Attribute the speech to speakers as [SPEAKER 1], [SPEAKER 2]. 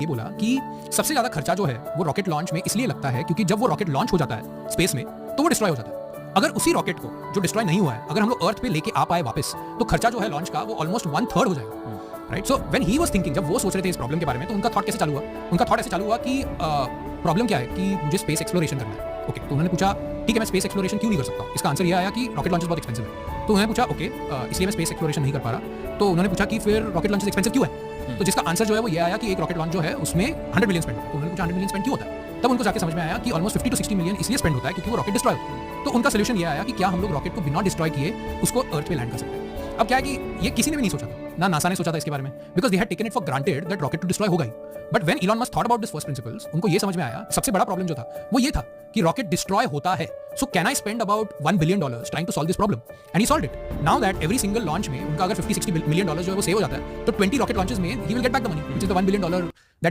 [SPEAKER 1] ये बोला कि सबसे ज्यादा खर्चा जो है वो रॉकेट लॉन्च में इसलिए लगता है क्योंकि जब वो रॉकेट लॉन्च हो जाता है स्पेस में तो वो डिस्ट्रॉय हो जाता है। अगर उसी रॉकेट को जो डिस्ट्रॉय नहीं हुआ है अगर हम लोग अर्थ पे लेके आ पाए वापस तो खर्चा जो है लॉन्च का वो ऑलमोस्ट 1/3 हो जाएगा। Right, so when he was thinking, जब वो सोच रहे थे इस प्रॉब्लम के बारे में, तो उनका थॉट कैसे चालू हुआ? उनका थॉट ऐसे चालू हुआ कि प्रॉब्लम क्या है कि मुझे स्पेस एक्सप्लोरेशन करना है। ओके, तो उन्होंने पूछा ठीक है मैं स्पेस एक्सप्लोरेशन क्यों नहीं कर सकता? इसका आंसर ये आया कि रॉकेट लॉन्चर्स बहुत एक्सपेंसिव है। तो उन्होंने पूछा ओके इसलिए मैं स्पेस एक्सप्लोरेशन नहीं कर पा रहा। तो उन्होंने पूछा कि फिर रॉकेट लॉन्चर्स एक्सपेंसिव क्यों है? तो जिसका आंसर जो है वो ये आया कि एक रॉकेट लॉन्च जो है उसमें 100 मिलियन स्पेंड है। तो उन्होंने पूछा 100 मिलियन स्पेंड क्यों होता है? तब उनको जाके समझ में आया कि ऑलमोस्ट 50 to 60 मिलियन इसलिए स्पेंड होता है क्योंकि वो रॉकेट डिस्ट्रॉय होता है। तो उनका सोल्यूशन ये आया कि क्या हम लोग रॉकेट को बिना डिस्ट्रॉय किए उसको अर्थ पे लैंड कर सकते हैं। अब क्या है कि ये किसी ने भी नहीं सोचा था, ना नासा ने सोचा था इसके बारे में, because they had taken it for granted that rocket to destroy होगा ही। But when Elon Musk thought about this first principles, उनको ये समझ में आया सबसे बड़ा प्रॉब्लम जो था वो ये था कि रॉकेट डिस्ट्रॉय होता है, so can I spend about $1 billion trying to solve this problem, and he solved it. Now that every single launch में उनका अगर $50-60 मिलियन जो है वो सेव हो जाता है तो 20 रॉकेट लॉन्चेस में he will get back the money, which is the $1 billion